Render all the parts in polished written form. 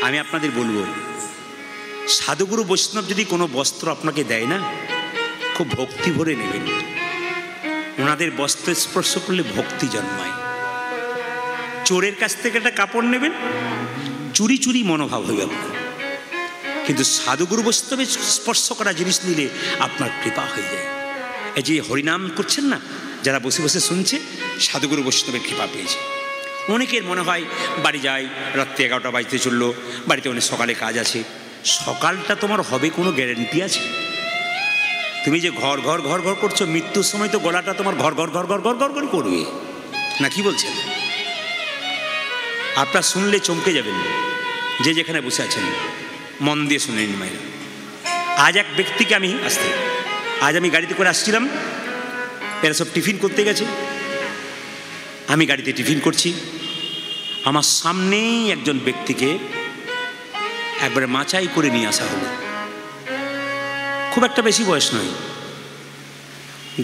আমি আপনাদের বলবো, সাধুগুরু বৈষ্ণব যদি কোনো বস্ত্র আপনাকে দেয় না, খুব ভক্তি ভরে নেবেন। ওনাদের বস্ত্র স্পর্শ করলে ভক্তি জন্মায়। চোরের কাছ থেকে একটা কাপড় নেবেন, চুরি চুরি মনোভাব হয়ে গেল। কিন্তু সাধুগুরু বৈষ্ণবের স্পর্শ করা জিনিস নিলে আপনার কৃপা হয়ে যায়। এই যে হরিনাম করছেন না, যারা বসে বসে শুনছে, সাধুগুরু বৈষ্ণবের কৃপা পেয়েছে। অনেকের মনে হয় বাড়ি যাই, রাত্রি 11টা বাজতে চললো, বাড়িতে অনেক সকালে কাজ আছে। সকালটা তোমার হবে কোনো গ্যারেন্টি আছে? তুমি যে ঘর ঘর ঘর ঘর করছো, মৃত্যুর সময় তো গলাটা তোমার ঘর ঘর ঘর ঘর ঘর ঘর করে করবে না, কি বলছেন? আপনার শুনলে চমকে যাবেন, যে যেখানে বসে আছেন মন দিয়ে শুনে নিন মায়েরা। আজ এক ব্যক্তিকে আজ আমি গাড়িতে করে আসছিলাম, এরা সব টিফিন করতে গেছে, আমি গাড়িতে টিফিন করছি। আমার সামনেই একজন ব্যক্তিকে একবারে মাচাই করে নিয়ে আসা হলো। খুব একটা বেশি বয়স নয়।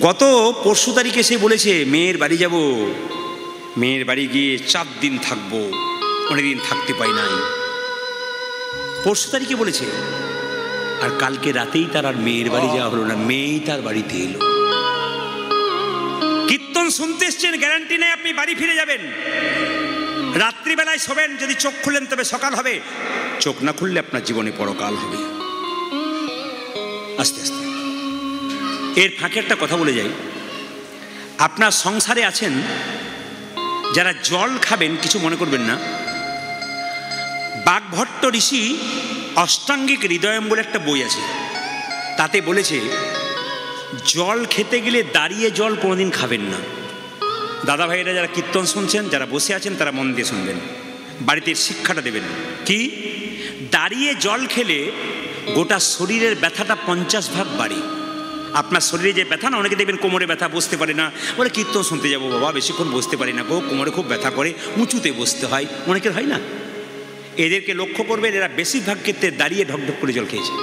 গত পরশু তারিখে সে বলেছে মেয়ের বাড়ি যাব, মেয়ের বাড়ি গিয়ে 4 দিন থাকবো, অনেকদিন থাকতে পাই নাই। পরশু তারিখে বলেছে, আর কালকে রাতেই তার আর মেয়ের বাড়ি যাওয়া হলো না, মেয়েই তার বাড়িতে এলো। কীর্তন শুনতে এসছেন, গ্যারান্টি নেই আপনি বাড়ি ফিরে যাবেন। রাত্রিবেলায় শোবেন, যদি চোখ খুললেন তবে সকাল হবে, চোখ না খুললে আপনার জীবনে পরকাল হবে। আস্তে আস্তে এর ফাঁকে একটা কথা বলে যাই, আপনার সংসারে আছেন যারা জল খাবেন, কিছু মনে করবেন না। বাগভট্ট ঋষি অষ্টাঙ্গিক হৃদয়ম বলে একটা বই আছে, তাতে বলেছে জল খেতে গেলে দাঁড়িয়ে জল কোনোদিন খাবেন না। দাদা ভাইয়েরা যারা কীর্তন শুনছেন, যারা বসে আছেন, তারা মন দিয়ে শুনবেন, বাড়িতে শিক্ষাটা দেবেন। কি? দাঁড়িয়ে জল খেলে গোটা শরীরের ব্যথাটা 50 ভাগ বাড়ে। আপনার শরীরে যে ব্যথা না, অনেকে দেখবেন কোমরে ব্যথা, বসতে পারে না, বলে কীর্তন শুনতে যাবো বাবা, বেশিক্ষণ বসতে পারি না গো, কোমরে খুব ব্যথা করে, উঁচুতে বসতে হয়, অনেকের হয় না। এদেরকে লক্ষ্য করবেন, এরা বেশিরভাগ ক্ষেত্রে দাঁড়িয়ে ঢকঢক করে জল খেয়েছে।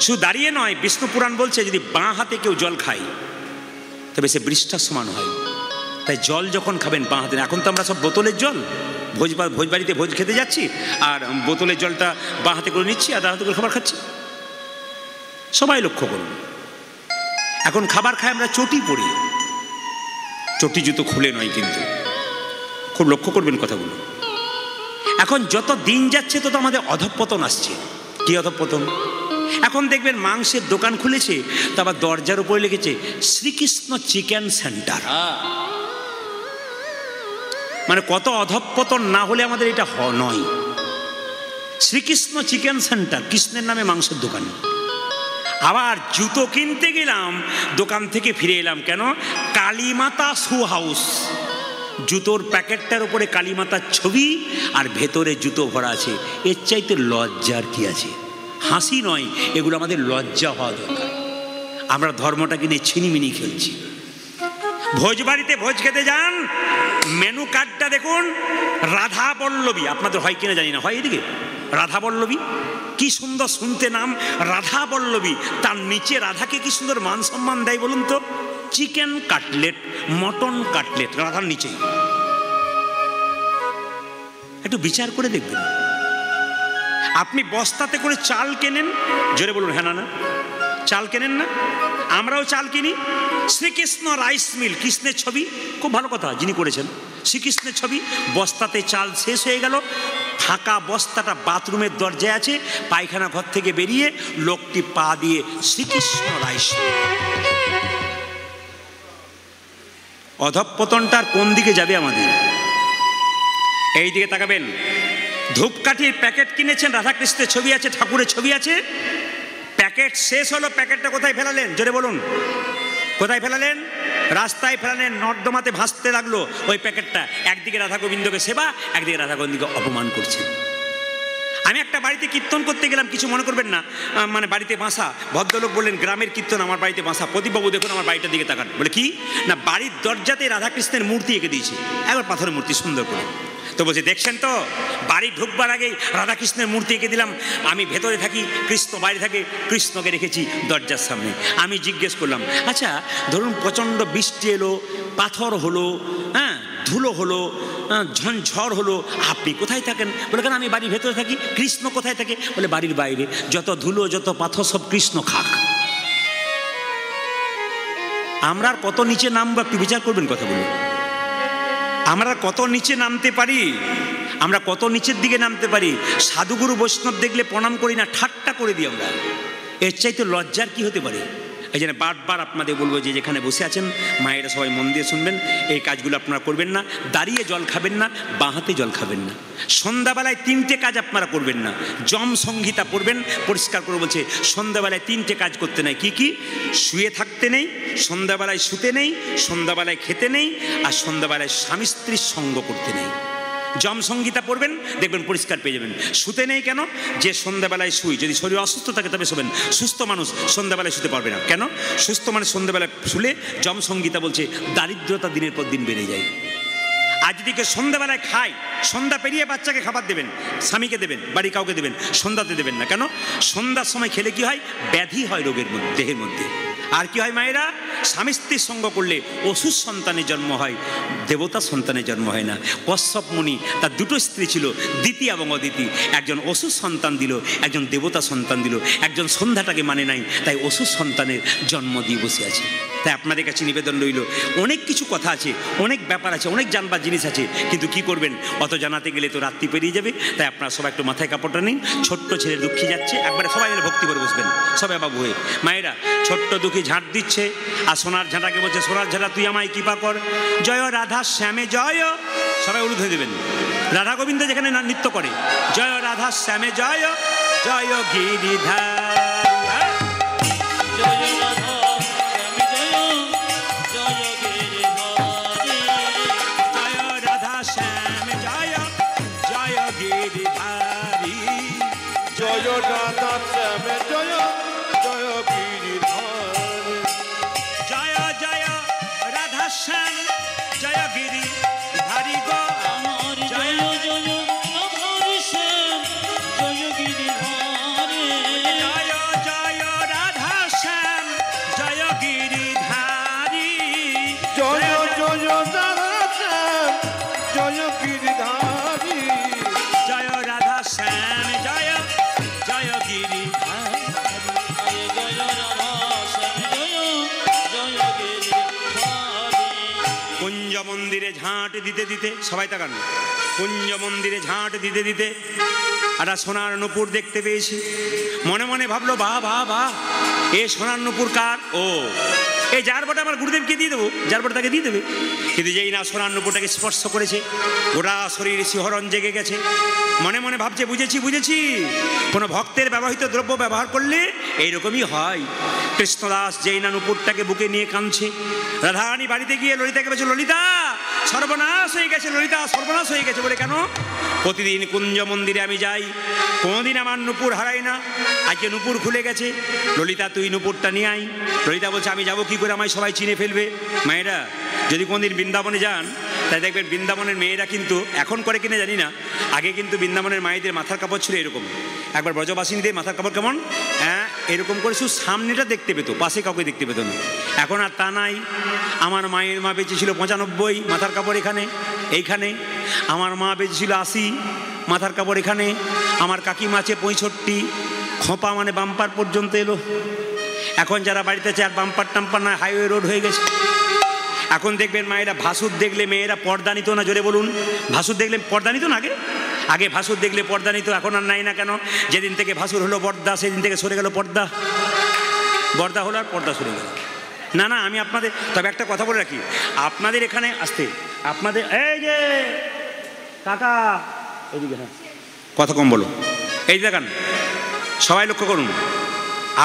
শুধু দাঁড়িয়ে নয়, বিষ্ণু পুরাণ বলছে যদি বাঁ হাতে কেউ জল খায় তবে সে বৃষ্ঠার সমান হয়। তাই জল যখন খাবেন বাঁ হাতে। এখন তো আমরা সব বোতলের জল, ভোজবাড়িতে ভোজ খেতে যাচ্ছি, আর বোতলের জলটা বাঁ হাতে করে নিচ্ছি, আর ডান হাতে করে খাবার খাচ্ছি। সবাই লক্ষ্য করুন, এখন খাবার খাই আমরা চটি পরি, চটি জুতো খুলে নয়, কিন্তু খুব লক্ষ্য করবেন কথাগুলো। এখন যত দিন যাচ্ছে তত আমাদের অধঃপতন আসছে। কি অধঃপতন? এখন দেখবেন মাংসের দোকান খুলেছে, তারপর দরজার উপরে লিখেছে শ্রীকৃষ্ণ চিকেন সেন্টার। মানে কত অধঃপতন না হলে আমাদের এটা নয়। শ্রীকৃষ্ণ চিকেন সেন্টার, কৃষ্ণের নামে মাংসের দোকান। আবার জুতো কিনতে গেলাম, দোকান থেকে ফিরে এলাম, কেন? Kalimata shoe house. জুতোর প্যাকেটটার উপরে কালীমাতার ছবি আর ভেতরে জুতো ভরা আছে। এর চাইতে লজ্জার কি আছে? হাসি নয়, এগুলো আমাদের লজ্জা হওয়া দরকার। আমরা ধর্মটাকে নিয়ে ছিনিমিনি খেলছি। ভোজবাড়িতে ভোজ খেতে যান, মেনু কার্ডটা দেখুন, রাধা বল্লভী। আপনাদের হয় কিনা জানি না, হয় এদিকে রাধা বল্লভী, কি সুন্দর শুনতে নাম, রাধা বল্লভী। তার নিচে রাধাকে কি সুন্দর মান সম্মান দেয় বলুন তো। চিকেন কাটলেট, মটন কাটলেট, রাধার নিচেই। একটু বিচার করে দেখবেন। আপনি বস্তাতে করে চাল কেনেন, জোরে বলুন হ্যাঁ না? চাল কেনেন না? আমরাও চাল কিনি। শ্রীকৃষ্ণ রাইস মিল, কৃষ্ণের ছবি, খুব ভালো কথা যিনি করেছেন, শ্রীকৃষ্ণের ছবি। বস্তাতে চাল শেষ হয়ে গেল, ফাঁকা বস্তাটা বাথরুমের দরজায় আছে, পায়খানা ঘর থেকে বেরিয়ে লোকটি পা দিয়ে শ্রীকৃষ্ণ রাইস মিল। অধঃপতনটার কোন দিকে যাবে আমাদের? এই দিকে তাকাবেন। ধূপকাঠির প্যাকেট কিনেছেন, রাধাকৃষ্ণের ছবি আছে, ঠাকুরের ছবি আছে, প্যাকেট শেষ হলো, প্যাকেটটা কোথায় ফেলালেন? জোরে বলুন, কোথায় ফেলালেন? রাস্তায় ফেলালেন, নর্দমাতে ভাসতে লাগলো ওই প্যাকেটটা। একদিকে রাধা গোবিন্দকে সেবা, একদিকে রাধা গোবিন্দকে অপমান করছে। আমি একটা বাড়িতে কীর্তন করতে গেলাম, কিছু মনে করবেন না, মানে বাড়িতে বাসা। ভদ্রলোক বললেন গ্রামের কীর্তন, আমার বাড়িতে বাসা। প্রদীপবাবু দেখুন আমার বাড়িটার দিকে তাকান। বলে কি না, বাড়ির দরজাতে রাধাকৃষ্ণের মূর্তি এঁকে দিয়েছে, একবার পাথরের মূর্তি সুন্দর করে। তো বলছে দেখছেন তো, বাড়ি ঢুকবার আগেই রাধাকৃষ্ণের মূর্তি এঁকে দিলাম। আমি ভেতরে থাকি, কৃষ্ণ বাইরে থাকে, কৃষ্ণকে রেখেছি দরজার সামনে। আমি জিজ্ঞেস করলাম, আচ্ছা ধরুন প্রচণ্ড বৃষ্টি এলো, পাথর হলো, হ্যাঁ ধুলো হলো, ঝড় হলো, আপনি কোথায় থাকেন? বলে কেন আমি বাড়ির ভেতরে থাকি। কৃষ্ণ কোথায় থাকে? বলে বাড়ির বাইরে। যত ধুলো যত পাথর সব কৃষ্ণ খাক। আমরা আর কত নিচে নামবো একটু বিচার করবেন কথাগুলো। আমরা কত নিচে নামতে পারি, আমরা কত নিচের দিকে নামতে পারি। সাধুগুরু বৈষ্ণব দেখলে প্রণাম করি না, ঠাট্টা করে দিই আমরা। এর চাইতে লজ্জার কি হতে পারে? এই জন্য বারবার আপনাদের বলবো যে যেখানে বসে আছেন মায়েরা সবাই মন দিয়ে শুনবেন, এই কাজগুলো আপনারা করবেন না। দাঁড়িয়ে জল খাবেন না, বাঁ হাতে জল খাবেন না। সন্ধ্যাবেলায় 3টে কাজ আপনারা করবেন না। যম সংহিতা পড়বেন, পরিষ্কার করে বলছে সন্ধ্যাবেলায় 3টে কাজ করতে নেই। কি কি? শুয়ে থাকতে নেই, সন্ধ্যাবেলায় শুতে নেই, সন্ধ্যাবেলায় খেতে নেই, আর সন্ধ্যাবেলায় স্বামী স্ত্রীর সঙ্গ করতে নেই। যম সংহিতা পড়বেন, দেখবেন পরিষ্কার পেয়ে যাবেন। শুতে নেই কেন? যে সন্ধ্যাবেলায় শুই, যদি শরীর অসুস্থ থাকে তবে শোবেন। সুস্থ মানুষ সন্ধ্যাবেলায় শুতে পারবে না। কেন? সুস্থ মানুষ সন্ধ্যাবেলায় শুলে যম সংহিতা বলছে দারিদ্রতা দিনের পর দিন বেড়ে যায়। আর যদি কেউ সন্ধ্যাবেলায় খায়, সন্ধ্যা পেরিয়ে বাচ্চাকে খাবার দেবেন, স্বামীকে দেবেন, বাড়ি কাউকে দেবেন, সন্ধ্যাতে দেবেন না। কেন? সন্ধ্যার সময় খেলে কি হয়? ব্যাধি হয় রোগের মধ্যে, দেহের মধ্যে। আর কি হয় মায়েরা? স্বামী স্ত্রীর সঙ্গ করলে অসুর সন্তানের জন্ম হয়, দেবতা সন্তানের জন্ম হয় না। কশ্যপ মুনি তার 2টো স্ত্রী ছিল, দিতি এবং অদিতি। একজন অসুর সন্তান দিল, একজন দেবতা সন্তান দিল। একজন সন্ধ্যাটাকে মানে নাই, তাই অসুর সন্তানের জন্ম দিয়ে বসে আছে। তাই আপনাদের কাছে নিবেদন রইল, অনেক কিছু কথা আছে, অনেক ব্যাপার আছে, অনেক জানবার জিনিস আছে, কিন্তু কি করবেন? অত জানাতে গেলে তো রাত্রি পেরিয়ে যাবে। তাই আপনারা সবাই একটু মাথায় কাপড়টা নিন। ছোট্ট ছেলে দুঃখী যাচ্ছে, একবারে সবাই মিলে ভক্তি করে বসবেন, সবাই বাবু হয়ে। মায়েরা ছোট্ট দুঃখী ঝাঁট দিচ্ছে, আর সোনার ঝাঁটাকে বলছে সোনার ঝাঁটা তুই আমায় কৃপা কর, জয় রাধা শ্যামে জয়। সবাই উলুদ হয়ে দেবেন। রাধা গোবিন্দ যেখানে নৃত্য করে, জয় রাধা শ্যামে জয়, জয় গিরিধার। মন্দিরে ঝাঁট দিতে দিতে, সবাই তাকান, কুঞ্জ মন্দিরে ঝাঁট দিতে দিতে একটা সোনার নূপুর দেখতে পেয়েছি। মনে মনে ভাবলো বাহ বাহ বাহ, এ সোনার নূপুর কার? ও এই যার বটা আমার গুরুদেবকে দিয়ে দেবো, যার বটা তাকে দিয়ে দেবে। কিন্তু যেই না সোনার নূপুরটাকে স্পর্শ করেছে, গোটা শরীর শিহরণ জেগে গেছে। মনে মনে ভাবছে বুঝেছি বুঝেছি, কোনো ভক্তের ব্যবহৃত দ্রব্য ব্যবহার করলে এইরকমই হয়। কৃষ্ণদাস যেই না নূপুরটাকে বুকে নিয়ে কাঁদছে, রাধারানী বাড়িতে গিয়ে ললিতাকে বলছে ললিতা সর্বনাশ হয়ে গেছে, ললিতা সর্বনাশ হয়ে গেছে। বলে কেন? প্রতিদিন কুঞ্জ মন্দিরে আমি যাই, কোনোদিন আমার নূপুর হারাই না, আজকে নূপুর খুলে গেছে। ললিতা তুই নূপুরটা নিয়ে আই। ললিতা বলছে আমি যাবো কি করে, আমায় সবাই চিনে ফেলবে। মায়েরা যদি কোনোদিন বৃন্দাবনে যান, তাই দেখবেন বৃন্দাবনের মেয়েরা কিন্তু এখন করে কিনা জানি না, আগে কিন্তু বৃন্দাবনের মায়েদের মাথার কাপড় ছিল এরকম। একবার ব্রজবাসিনীদের মাথার কাপড় কেমন, হ্যাঁ এরকম করে শুধু সামনেটা দেখতে পেত, পাশে কাউকে দেখতে পেত না। এখন আর তা নাই। আমার মায়ের মা বেঁচেছিল 95, মাথার কাপড় এখানে এইখানে। আমার মা বেঁচেছিল 80, মাথার কাপড় এখানে। আমার কাকিমা আছে 65, খোঁপা মানে বাম্পার পর্যন্ত এলো। এখন যারা বাড়িতে আছে আর বাম্পার টাম্পার না, হাইওয়ে রোড হয়ে গেছে। এখন দেখবেন মায়েরা ভাসুর দেখলে মেয়েরা পর্দা নিত না, জোরে বলুন। ভাসুর দেখলে পর্দা নিত না আগে? আগে ভাসুর দেখলে পর্দা নিত, এখন আর নাই না। কেন? যেদিন থেকে ভাসুর হলো বর্দা, সেদিন থেকে সরে গেল পর্দা। বর্দা হলো আর পর্দা সরে গেল। না না, আমি আপনাদের তবে একটা কথা বলে রাখি, আপনাদের এখানে আসতে আপনাদের এই যে কাকা এইদিকে, হ্যাঁ কথা কম বলো, এই দেখান সবাই লক্ষ্য করুন।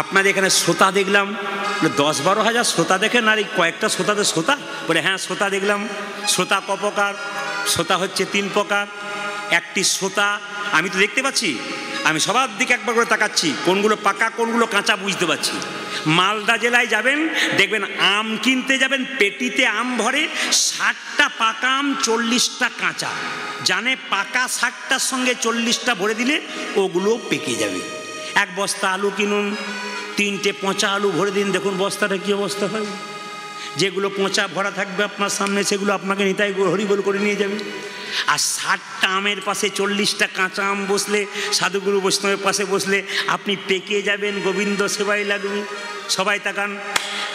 আপনাদের এখানে শ্রোতা দেখলাম 10-12 হাজার শ্রোতা দেখেন, আর এই কয়েকটা শ্রোতাদের শ্রোতা বলে হ্যাঁ শ্রোতা দেখলাম। শ্রোতা ক প্রকার? শ্রোতা হচ্ছে 3 প্রকার। একটি শ্রোতা আমি তো দেখতে পাচ্ছি, আমি সবার দিকে একবার করে তাকাচ্ছি, কোনগুলো পাকা কোনগুলো কাঁচা বুঝতে পারছি। মালদা জেলায় যাবেন দেখবেন আম কিনতে যাবেন, পেটিতে আম ভরে, 60টা পাকা আম 40টা কাঁচা। জানে পাকা 60টার সঙ্গে 40টা ভরে দিলে ওগুলো পেকে যাবে। এক বস্তা আলু কিনুন, 3টে পচা আলু ভরে দিন, দেখুন বস্তাটা কী অবস্থা হয়। যেগুলো পচা ভরা থাকবে আপনার সামনে, সেগুলো আপনাকে নিতাই হরিবোল করে নিয়ে যাবে। আর 60টা আমের পাশে 40টা কাঁচা আম বসলে, সাধুগুরু বৈষ্ণবের পাশে বসলে আপনি পেকে যাবেন, গোবিন্দ সেবাই লাগবে। সবাই তাকান।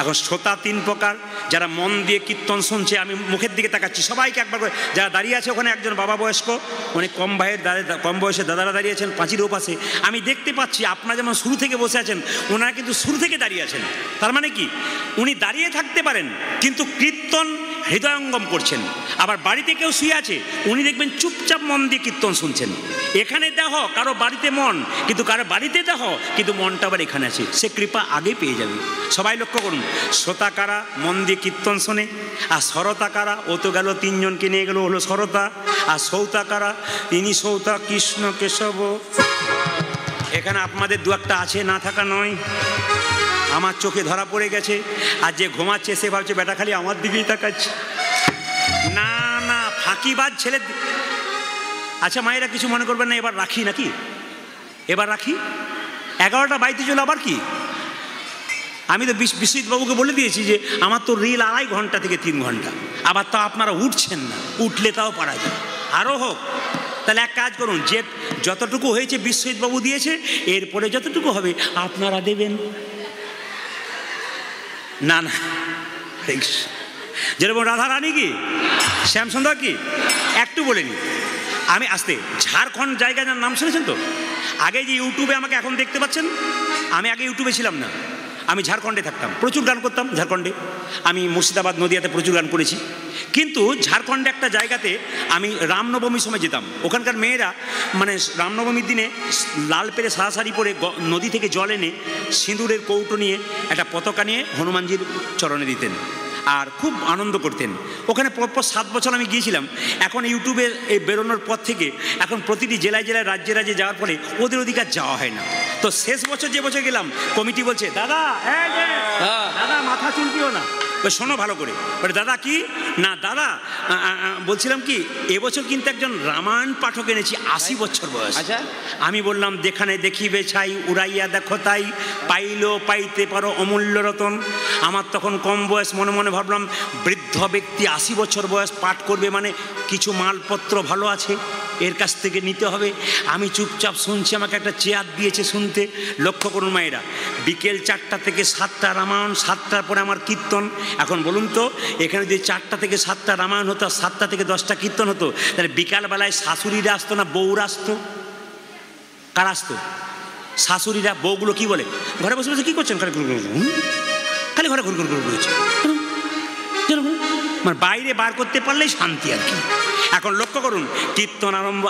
এখন শ্রোতা 3 প্রকার, যারা মন দিয়ে কীর্তন শুনছে, আমি মুখের দিকে তাকাচ্ছি, সবাইকে একবার করে, যারা দাঁড়িয়ে আছে ওখানে একজন বাবা বয়স্ক, অনেক কম বয়সে দাদারা দাঁড়িয়ে আছেন পাঁচির ওপাশে, আমি দেখতে পাচ্ছি আপনারা যেমন শুরু থেকে বসে আছেন, ওনারা কিন্তু শুরু থেকে দাঁড়িয়ে আছেন। তার মানে কি, উনি দাঁড়িয়ে থাকতে পারেন কিন্তু কীর্তন হৃদয়ঙ্গম করছেন। আবার বাড়িতে কেউ শুয়ে আছে, উনি দেখবেন চুপচাপ মন দিয়ে কীর্তন শুনছেন। এখানে দেহ কারো বাড়িতে মন, কিন্তু কারো বাড়িতে দেহ কিন্তু মনটা আবার এখানে আছে, সে কৃপা আগে পেয়ে যাবে। সবাই লক্ষ্য করুন, শ্রোতা কারা মন দিয়ে কীর্তন শোনে, আর সরতা কারা, ও তো গেল 3 জনকে নিয়ে গেল, হলো সরতা। আর সৌতা কারা, তিনি সৌতা কৃষ্ণ কেশব। এখানে আপনাদের 2-1টা আছে, না থাকা নয়, আমার চোখে ধরা পড়ে গেছে। আর যে ঘুমাচ্ছে সে ভাবছে বেটা খালি আমার দিকেই তাকাচ্ছে। না না, ফাঁকিবাজ ছেলে। আচ্ছা মায়েরা কিছু মনে করবেন না, এবার রাখি নাকি? এবার রাখি, 11টা বাইতে চলে আবার কি? আমি তো বিশ্বজিৎ বাবুকে বলে দিয়েছি যে আমার তো রিল 2.5 ঘন্টা থেকে 3 ঘন্টা, আবার তা আপনারা উঠছেন না, উঠলে তাও পারা যায়, আরও হোক। তাহলে এক কাজ করুন, যে যতটুকু হয়েছে বিশ্বজিৎ বাবু দিয়েছে, এরপরে যতটুকু হবে আপনারা দেবেন। না না, যেরকম রাধা রানী কি, শ্যামসুন্দর কি, একটু বলে নি। আমি আসতে ঝাড়খণ্ড জায়গায় নাম শুনেছেন তো? আগে যে ইউটিউবে আমাকে এখন দেখতে পাচ্ছেন, আমি আগে ইউটিউবে ছিলাম না, আমি ঝাড়খণ্ডে থাকতাম, প্রচুর গান করতাম ঝাড়খণ্ডে। আমি মুর্শিদাবাদ নদিয়াতে প্রচুর গান করেছি। কিন্তু ঝাড়খণ্ডে একটা জায়গাতে আমি রামনবমীর সময় যেতাম, ওখানকার মেয়েরা মানে রামনবমীর দিনে লাল পেরে সারা শাড়ি পরে নদী থেকে জল এনে সিঁদুরের কৌটো নিয়ে একটা পতাকা নিয়ে হনুমানজির চরণে দিতেন, আর খুব আনন্দ করতেন। ওখানে পরপর 7 বছর আমি গিয়েছিলাম। এখন ইউটিউবে এই বেরোনোর পর থেকে এখন প্রতিটি জেলায় জেলায় রাজ্যে রাজ্যে যাওয়ার পরে ওদের ওদিকে যাওয়া হয় না। তো শেষ বছর যে বছর গেলাম, কমিটি বলছে দাদা দাদা মাথা চুলকিও না, শোনো ভালো করে। বলে দাদা কি? না দাদা বলছিলাম কি, এবছর কিন্তু একজন রামায়ণ পাঠক এনেছি, 80 বছর বয়স। আচ্ছা, আমি বললাম দেখানে দেখিবে ছাই, উড়াইয়া দেখো তাই, পাইলেও পাইতে পারো অমূল্য রতন। আমার তখন কম বয়স, মনে মনে ভাবলাম বৃদ্ধ ব্যক্তি 80 বছর বয়স পাঠ করবে মানে কিছু মালপত্র ভালো আছে, এর কাছ থেকে নিতে হবে। আমি চুপচাপ শুনছি, আমাকে একটা চেয়ার দিয়েছে শুনতে। লক্ষ্য করুন মায়েরা, বিকেল 4টা থেকে 7টা রামায়ণ, 7টার পরে আমার কীর্তন। এখন বলুন তো, এখানে যদি 4টা থেকে 7টা রামায়ণ হতো, 7টা থেকে 10টা কীর্তন হতো, তাহলে বিকালবেলায় শাশুড়িরা আসতো না বউরা আসতো? কারা আসতো? শাশুড়িরা। বউগুলো কি বলে, ঘরে বসে বসে কী করছেন, খালি ঘরে ঘুর ঘুর ঘুরছে, মানে বাইরে বার করতে পারলেই শান্তি আর কি। এখন লক্ষ্য করুন, কীর্তন আরম্ভ,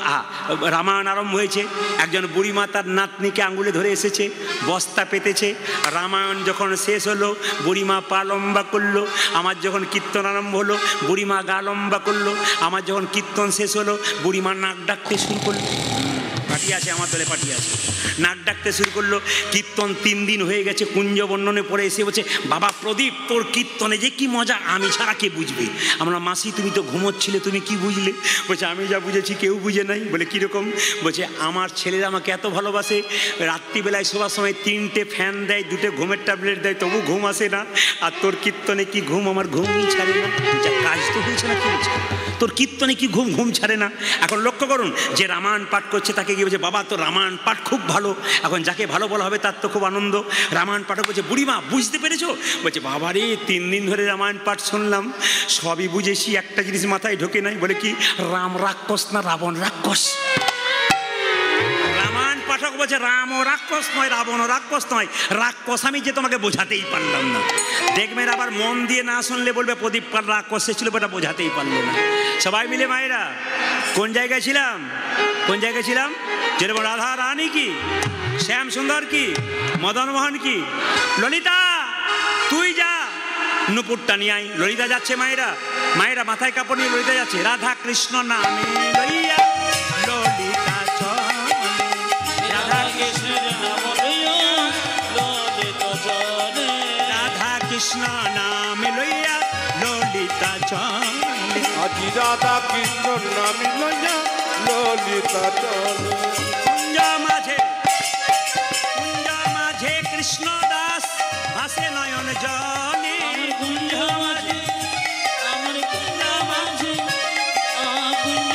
রামায়ণ আরম্ভ হয়েছে। একজন বুড়িমা তার নাতনিকে আঙুলে ধরে এসেছে, বস্তা পেতেছে। রামায়ণ যখন শেষ হলো, বুড়িমা পা লম্বা করলো। আমার যখন কীর্তন আরম্ভ হলো, বুড়িমা গা লম্বা করলো। আমার যখন কীর্তন শেষ হলো, বুড়িমা নাক ডাকতে শুরু করলো। পার্টি আছে, আমার দলে পার্টি আছে। নাক ডাকতে শুরু করলো। কীর্তন 3 দিন হয়ে গেছে, কুঞ্জ বর্ণনে পড়ে এসে বলছে, বাবা প্রদীপ তোর কীর্তনে যে কি মজা, আমি ছাড়া কে বুঝবে? আমরা মাসি তুমি তো ঘুমোচ্ছিলে, তুমি কি বুঝলে? বলছে আমি যা বুঝেছি কেউ বুঝে নাই। বলে কীরকম? বলছে আমার ছেলেরা আমাকে এত ভালোবাসে, রাত্রিবেলায় শোবার সময় 3টে ফ্যান দেয়, 2টে ঘুমের ট্যাবলেট দেয়, তবু ঘুম আসে না। আর তোর কীর্তনে কি ঘুম, আমার ঘুমই ছাড়ে না। যা কাজ তো হয়েছে না, কি হয়েছে তোর কীর্তনে কি ঘুম ছাড়ে না? এখন লক্ষ্য করুন, যে রামায়ণ পাঠ করছে তাকে গিয়ে বলছে, বাবা তো রামায়ণ পাঠ খুব ভালো। এখন যাকে ভালো বলা হবে তার তো খুব আনন্দ। রামায়ণ পাঠক বলছে, বুড়িমা বুঝতে পেরেছো? বলছে, বাবা রে 3 দিন ধরে রামায়ণ পাঠ শুনলাম, সবই বুঝেছি, একটা জিনিস মাথায় ঢোকে নাই। বলে কি? রাম রাক্ষস না রাবণ রাক্ষস? রামায়ণ পাঠক বলছে, রামও রাক্ষস নয়, রাবণও রাক্ষস নয়, রাক্ষস আমি যে তোমাকে বোঝাতেই পারলাম না। দেখবেন আবার মন দিয়ে না শুনলে বলবে প্রদীপ পাল রাক্ষস ছিল, ওটা বোঝাতেই পারলো না। সবাই মিলে মায়েরা কোন জায়গায় ছিলাম? কোন জায়গায় ছিলাম? যেরকম রাধা রানী কি, শ্যাম সুন্দর কি, মদন মোহন কি, ললিতা তুই যা নুপুরটা নিয়ে আয়। ললিতা যাচ্ছে, মায়েরা মায়েরা মাথায় কাপড় নিয়ে ললিতা যাচ্ছে। রাধা কৃষ্ণ নামে লইয়া ললিতা চলে, রাধা কৃষ্ণ রাধা কৃষ্ণ নামে লইয়া ললিতা চলে, আজি রাধা কৃষ্ণ নামে লইয়া ললিতা চলে। কুঞ্জ মাঝে কৃষ্ণ দাস ভাসে নয়ন জলে, কুঞ্জ মাঝে, কুঞ্জ মাঝে, কুঞ্জ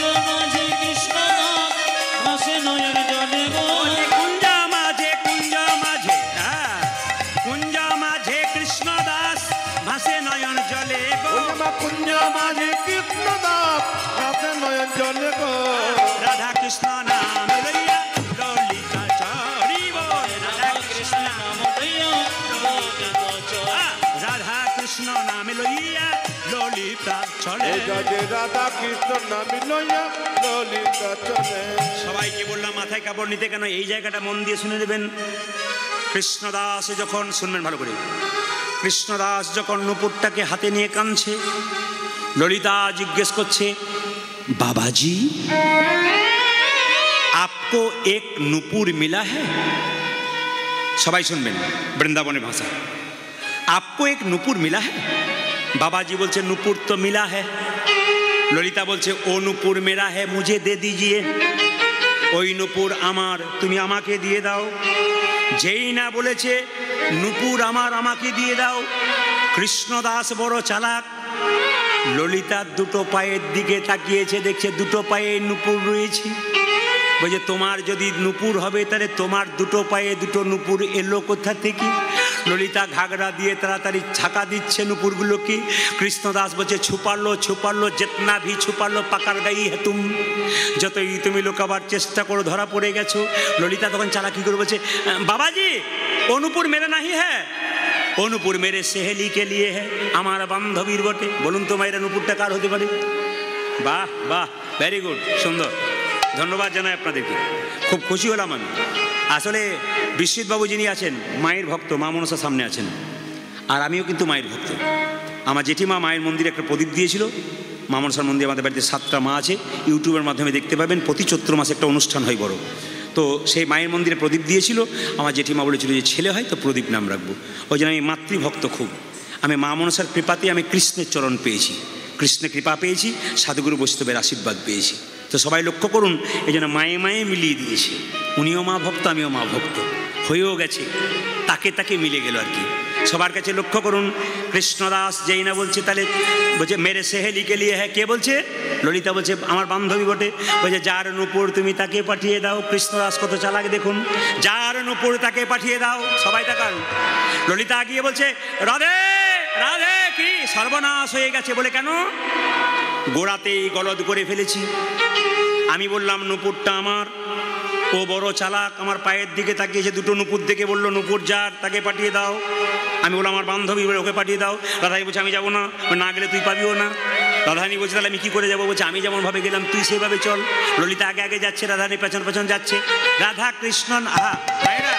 ওই যে রাধা কৃষ্ণ নামি লইয়া ললিতা চলে। সবাইকে বললাম মাথায় কাপড় নিতে কেন, এই জায়গাটা মন দিয়ে শুনে নেবেন। কৃষ্ণদাস যখন, শুনবেন ভালো করে, কৃষ্ণদাস যখন নুপুরটাকে হাতে নিয়ে কাঁদছে, ললিতা জিজ্ঞেস করছে, বাবাজি आपको एक नुपुर मिला है? সবাই শুনবেন বৃন্দাবনের ভাষা। आपको एक नुपुर मिला है? बाबाजी बोलছে नुपुर तो मिला है। ललिता बोलছে ओ नुपुर मेरा है, मुझे दे दीजिए। ওই নুপুর আমার, তুমি আমাকে দিয়ে দাও। যেই না বলেছে নুপুর আমার, আমাকে দিয়ে দাও, কৃষ্ণদাস বড় চালাক, ললিতার দুটো পায়ের দিকে তাকিয়েছে, দেখছে দুটো পায়ে নুপুর রয়েছে। বলছে তোমার যদি নুপুর হবে তাহলে তোমার দুটো পায়ে দুটো নুপুর এলো কোথা থেকে? ললিতা ঘাগরা দিয়ে তাড়াতাড়ি ছাকা দিচ্ছে নুপুরগুলোকে। কৃষ্ণদাস বলছে ছুপালো ছুপালো, যেতনা ভি ছুপালো পাকার গাই হে তুম, যতই তুমি লুকাবার চেষ্টা করো ধরা পড়ে গেছো। ললিতা তখন চালাকি করে বলছে বাবাজি ও নুপুর মেরে নাহি হ্যাঁ, ও নুপুর মেরে সেহেলিকে লিয়ে হ্যাঁ, আমার বান্ধবীর বটে। বলুন তো মায়েরা নুপুরটা কার হতে পারে? বাহ বাহ, ভেরি গুড, সুন্দর, ধন্যবাদ জানাই আপনাদেরকে, খুব খুশি হলাম আমি। আসলে বিশ্বজিৎবাবু যিনি আছেন মায়ের ভক্ত, মা মনসার সামনে আছেন, আর আমিও কিন্তু মায়ের ভক্ত। আমার জেঠিমা মায়ের মন্দিরে একটা প্রদীপ দিয়েছিল। মা মনসার মন্দিরে আমাদের বাড়িতে 7টা মা আছে, ইউটিউবের মাধ্যমে দেখতে পাবেন, প্রতি চৈত্র মাসে একটা অনুষ্ঠান হয় বড়। তো সেই মায়ের মন্দিরে প্রদীপ দিয়েছিল, আমার জেঠিমা বলেছিল যে ছেলে হয় তো প্রদীপ নাম রাখবো। ওই জন্য আমি মাতৃভক্ত খুব। আমি মা মনসার কৃপাতে আমি কৃষ্ণের চরণ পেয়েছি, কৃষ্ণের কৃপা পেয়েছি, সাধুগুরু বৈষ্ণবের আশীর্বাদ পেয়েছি। তো সবাই লক্ষ্য করুন, এই জন্য মায়ে মায়ে মিলিয়ে দিয়েছে। উনিও মা ভক্ত, আমিও মা ভক্ত, হয়েও গেছে, তাকে তাকে মিলে গেল আর কি। সবার কাছে লক্ষ্য করুন, কৃষ্ণদাস যেই না বলছে তাহলে বলছে মেরে সেহেলিকে লিয়ে হ্যাঁ, কে বলছে? ললিতা বলছে আমার বান্ধবী বটে। বলছে যার নুপুর তুমি তাকে পাঠিয়ে দাও। কৃষ্ণদাস কত চালাক দেখুন, যার নুপুর তাকে পাঠিয়ে দাও। সবাই তাকান, ললিতা গিয়ে বলছে রাধে রাধে, কি সর্বনাশ হয়ে গেছে। বলে কেন? গোড়াতেই গলদ করে ফেলেছি। আমি বললাম নুপুরটা আমার, ও বড় চালাক, আমার পায়ের দিকে তাকিয়েছে, দুটো নুপুর দেখে বললো নুপুর যার তাকে পাঠিয়ে দাও। আমি বললাম আমার বান্ধবী বলে ওকে পাঠিয়ে দাও। রাধানি বলছে আমি যাবো না, না গেলে তুই পাবিও না। রাধানি বলছে তাহলে আমি কী করে যাবো? বলছে আমি যেমনভাবে গেলাম তুই সেভাবে চল। ললিতা আগে আগে যাচ্ছে, রাধানি পেছন পেছন যাচ্ছে। রাধা কৃষ্ণন আহা ভাইরা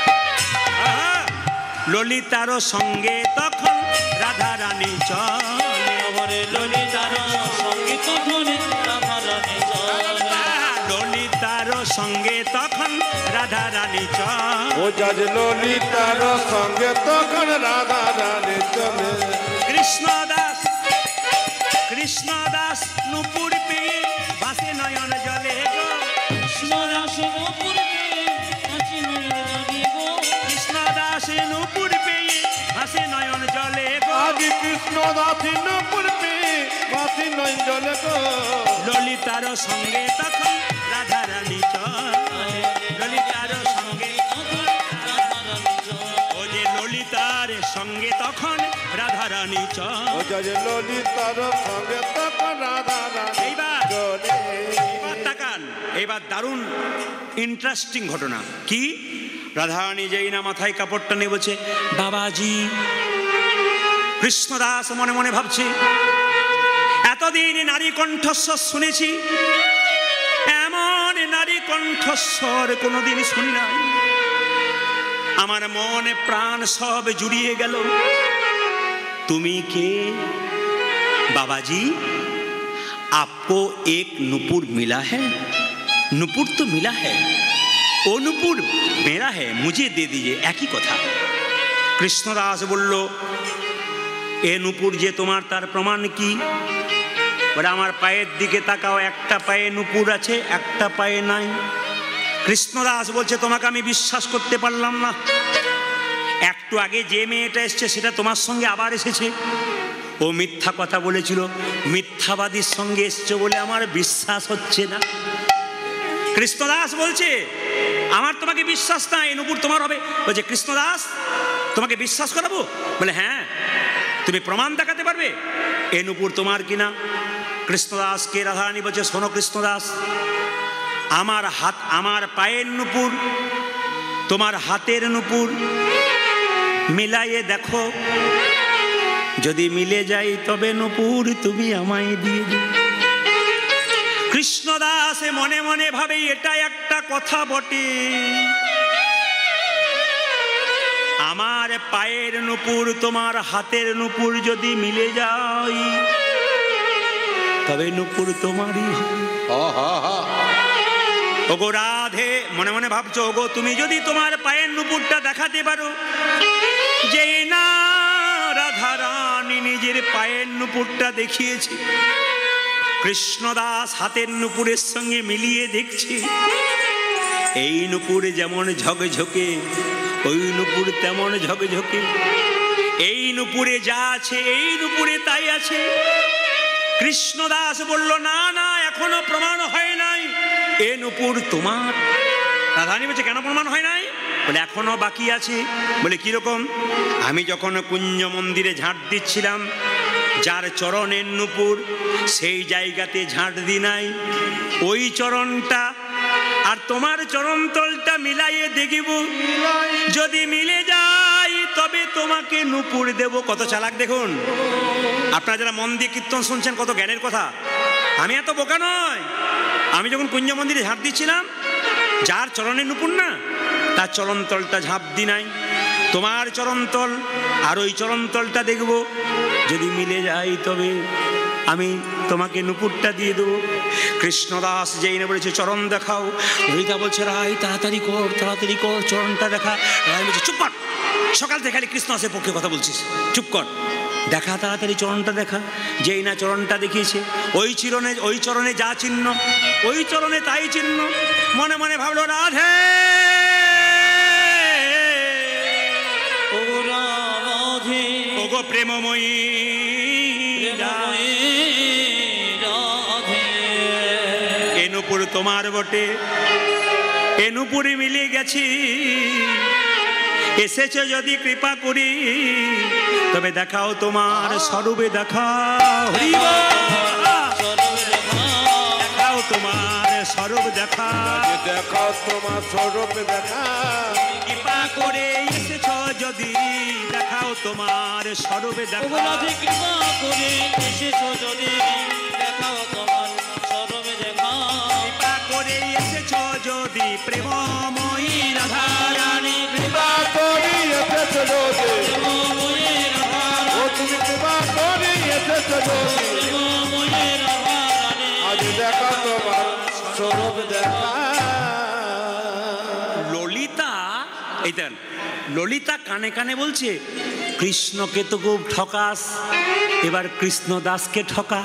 আহা, ললিতারও সঙ্গে তখন রাধা রানী চলে, ললিতার সঙ্গে তখন রাধা রানী চলে, ললিতার সঙ্গে তখন রাধা রানী চলে। ও যাজ ললিতার সঙ্গে তখন রাধা রানী চলে। কৃষ্ণদাস কৃষ্ণদাস নুপুর পেয়ে ভাসে নয়ন জলে গো, কৃষ্ণদাস নুপুর পেয়ে ভাসে নয়ন জলে গো, কৃষ্ণদাস নুপুর পেয়ে ভাসে নয়ন জলে গো, আদি কৃষ্ণদাস নুপুর পেয়ে ভাসে নয়ন জলে গো। ললিতার সঙ্গে তখন রাধা রানী চলে, ললিতার সঙ্গে ও যে ললিতার সঙ্গে তখন রাধা রানী চলে, ও যাজ ললিতার সঙ্গে তখন রাধা রানী এইবার চলে। এবার তাকান, এবার দারুণ ইন্টারেস্টিং ঘটনা কি? রাধারানী যেই না মাথায় কাপড়টা নিয়ে বলছে বাবাজি, কৃষ্ণদাস মনে মনে ভাবছে এতদিন নারী কণ্ঠস্বর শুনেছি, এমন নারী কণ্ঠস্বর কোনোদিন শুনি নাই। আমার মনে প্রাণ সব জুড়িয়ে গেল। তুমি কে? बाबाजी आपको एक नुपुर मिला है? नुपुर तो मिला है, ओ नुपुर मेरा है, मुझे दे दीजिए। एक ही कथा। कृष्णदास बोल्लो ए नुपुर जे तुम्हार तार प्रमाण की? বলে আমার পায়ের দিকে তাকাও, একটা পায়ে নুপুর আছে, একটা পায়ে নাই। কৃষ্ণদাস বলছে তোমাকে আমি বিশ্বাস করতে পারলাম না। একটু আগে যে মেয়েটা এসছে সেটা তোমার সঙ্গে আবার এসেছে, ও মিথ্যা কথা বলেছিল, মিথ্যাবাদীর সঙ্গে এসছে বলে আমার বিশ্বাস হচ্ছে না। কৃষ্ণদাস বলছে আমার তোমাকে বিশ্বাস না, এই নুপুর তোমার হবে। বলছে কৃষ্ণদাস তোমাকে বিশ্বাস করাবো? বলে হ্যাঁ, তুমি প্রমাণ দেখাতে পারবে এই নুপুর তোমার কিনা? কৃষ্ণদাসকে রাধারানী বলছে শোনো কৃষ্ণদাস, আমার হাত, আমার পায়ের নুপুর তোমার হাতের নুপুর মিলাইয়ে দেখো, যদি মিলে যাই তবে নূপুর তুমি আমায় দিয়ে দিও। কৃষ্ণদাস মনে মনে ভাবে এটা একটা কথা বটে, আমার পায়ের নূপুর তোমার হাতের নূপুর যদি মিলে যায় তবে নূপুর তোমারই। ওগো রাধে, মনে মনে ভাবছো, ওগো তুমি যদি তোমার পায়ের নূপুরটা দেখাতে পারো, যেই না রাধা রানী নিজের পায়ের নূপুরটা দেখিয়েছে, কৃষ্ণদাস হাতের নূপুরের সঙ্গে মিলিয়ে দেখছি এই নূপুর যেমন ঝকঝকে ওই নূপুর তেমন ঝকঝকে, এই নূপুরে যা আছে এই নূপুরে তাই আছে। কৃষ্ণদাস বলল, না না, এখনো প্রমাণ হয় নাই এ নূপুর তোমার। রাধারানী বলছে, কেন প্রমাণ হয় নাই? বলে এখনো বাকি আছে। বলে কিরকম? আমি যখন কুঞ্জ মন্দিরে ঝাঁট দিচ্ছিলাম, যার চরণের নূপুর সেই জায়গাতে ঝাঁট দি নাই, ওই চরণটা আর তোমার চরণতলটা মিলাইয়ে দেখিব, যদি মিলে যায় তবে তোমাকে নূপুর দেব। কত চালাক দেখুন! আপনারা যারা মন দিয়ে কীর্তন শুনছেন, কত জ্ঞানের কথা। আমি এত বোকা নয়। আমি যখন কুঞ্জ মন্দিরে ঝাঁপ দিচ্ছিলাম, যার চরণের নূপুর না তার চরণতলটা ঝাঁপ দি নাই, তোমার চরণতল আর ওই চরণতলটা দেখব, যদি মিলে যায় তবে আমি তোমাকে নূপুরটা দিয়ে দেবো। কৃষ্ণদাস যেই না বলেছে চরণ দেখাও, ললিতা বলছে, রায় তাড়াতাড়ি কর, তাড়াতাড়ি কর, চরণটা দেখা। রায় বলছে, চুপ কর, সকাল থেকে খালি কৃষ্ণদাসের পক্ষে কথা বলছিস, চুপ কর, দেখা তাড়াতাড়ি চরণটা দেখা। যেই না চরণটা দেখিয়েছে, ওই চরণে যা চিহ্ন ওই চরণে তাই চিহ্ন। মনে মনে ভাবলো, রাধে ওগো প্রেমময়ী এ নূপুর তোমার বটে, এ নূপুরে মিলে গেছি, এসেছো যদি কৃপা করি তবে দেখাও তোমার স্বরূপে, দেখাও দেখাও তোমার স্বরূপ, দেখাও তোমার স্বরূপ, দেখা কৃপা করে এসেছো যদি দেখাও তোমার স্বরূপে, দেখাও কৃপা করে এসেছো যদি দেখাও তোমার স্বরূপে, দেখাও কৃপা করে এসেছো যদি প্রেমময়ী রাধা রানী, কৃপা করে এসেছো যদি, ও তুমি কৃপা করে এসেছো যদি, আজ দেখা তোমার স্বরূপ, দেখা। ললিতা এইটা ললিতা কানে কানে বলছে, কৃষ্ণকে তো খুব ঠকাস, এবার কৃষ্ণদাসকে ঠকা,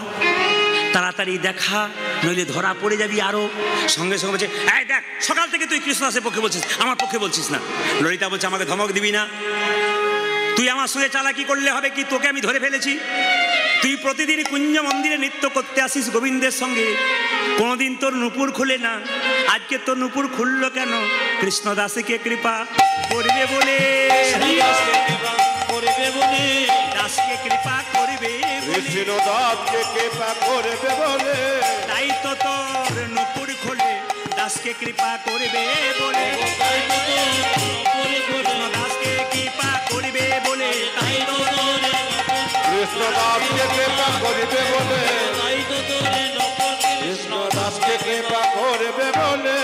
তাড়াতাড়ি দেখা, নইলে ধরা পড়ে যাবি আরো। সঙ্গে সঙ্গে বলছে, এই দেখ, সকাল থেকে তুই কৃষ্ণদাসের পক্ষে বলছিস, আমার পক্ষে বলছিস না। ললিতা বলছে, আমাকে ধমক দিবি না, তুই আমার সঙ্গে চালাকি করলে হবে কি? তোকে আমি ধরে ফেলেছি, তুই প্রতিদিন কুঞ্জ মন্দিরে নৃত্য করতে আসিস গোবিন্দের সঙ্গে, কোনোদিন তোর নূপুর খুলে না, আজকে তোর নূপুর খুললো কেন? কৃষ্ণদাসকে কৃপা করবে বলে, দাসকে কৃপা করবে কৃষ্ণদাসকে কৃপা করবে বলে, তাই তো তোর নূপুর খোলে, দাসকে কৃপা করবে বলে, কৃষ্ণদাসকে কৃপা করবে বলে, তাই তো কৃষ্ণদাসকে কৃপা করবে বলে, কৃষ্ণদাসকে কৃপা করবে বলে।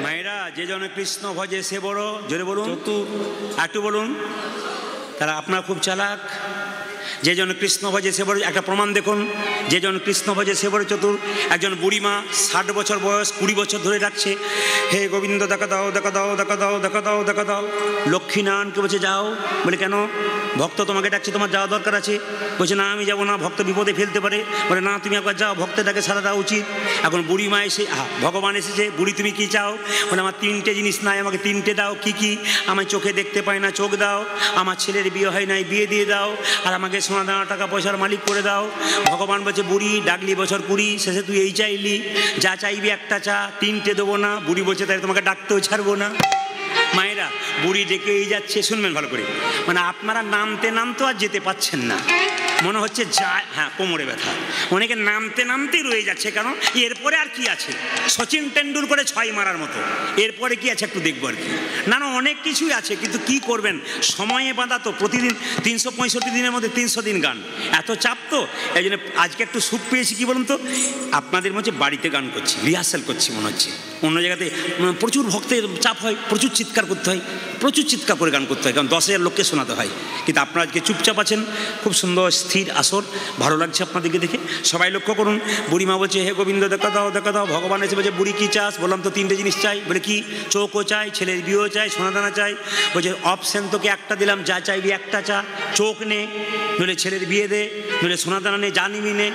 মায়েরা, যে জন কৃষ্ণ ভজে সে বড়, জোরে বলুন, একটু বলুন, তারা আপনার খুব চালাক। যে জন কৃষ্ণ ভজে সে বড়, একটা প্রমাণ দেখুন, যে জন কৃষ্ণ ভজে সে বড় চতুর। একজন বুড়িমা 60 বছর বয়স, 20 বছর ধরে ডাকছে, হে গোবিন্দ দেখা দাও, দেখা দাও, দেখা দাও, দেখা দাও, দেখা দাও। লক্ষ্মীনারায়ণকে বলছে, যাও। বলে, কেন? ভক্ত তোমাকে ডাকছে, তোমার যাওয়া দরকার আছে। বলছে, না আমি যাবো না, ভক্ত বিপদে ফেলতে পারে। বলে, না তুমি একবার যাও, ভক্তের ডাকে সারা দেওয়া উচিত। এখন বুড়িমা এসে, ভগবান এসেছে, বুড়ি তুমি কি চাও? বলে, আমার 3টে জিনিস নাই, আমাকে 3টে দাও। কি কি? আমার চোখে দেখতে পাই না, চোখ দাও, আমার ছেলের বিয়ে হয় নাই, বিয়ে দিয়ে দাও, আর আমাকে সোনা দানা টাকা পয়সার মালিক করে দাও। ভগবান বলছে, বুড়ি ডাকলি বছর 20, শেষে তুই এই চাইলি, যা চাইবি একটা চা, 3টে দেবো না। বুড়ি বলছে, তাই তোমাকে ডাকতেও ছাড়বো না। মায়েরা বুড়ি ডেকেই যাচ্ছে, শুনবেন ভালো করে, মানে আপনারা নামতে নামতে আর যেতে পাচ্ছেন না, মনে হচ্ছে যায়, হ্যাঁ কোমরে ব্যথা, অনেকে নামতে নামতেই রয়ে যাচ্ছে, কারণ এরপরে আর কি আছে, সচিন টেন্ডুলকরে 6 মারার মতো, এরপরে কি আছে একটু দেখবো আর কি, না না অনেক কিছুই আছে, কিন্তু কি করবেন, সময়ে বাঁধা তো, প্রতিদিন 365 দিনের মধ্যে 300 দিন গান, এত চাপ তো, এই জন্য আজকে একটু সুখ পেয়েছি, কি বলুন তো, আপনাদের মধ্যে বাড়িতে গান করছি, রিহার্সাল করছি মনে হচ্ছে, অন্য জায়গাতে প্রচুর ভক্তের চাপ হয়, প্রচুর চিৎকার করতে হয়, প্রচুর চিৎকার করে গান করতে হয়, কারণ 10,000 লোককে শোনাতে হয়, কিন্তু আপনারা আজকে চুপচাপ আছেন, খুব সুন্দর স্থির আসর, ভালো লাগছে আপনাদেরকে দেখে। সবাই লক্ষ্য করুন, বুড়িমা বলছে হে গোবিন্দ দেখা দাও দেখা দাও, ভগবান এসে বলছে বুড়ি কী চাস, বললাম তো 3টে জিনিস চাই, বলে কি, চোখও চাই, ছেলের বিয়েও চাই, সোনাদানা চাই, বলছে অপশন তোকে একটা দিলাম, যা চাইবি একটা চা, চোখ নে, নইলে ছেলের বিয়ে দে, নইলে সোনাদানা নে, জানিবি নে।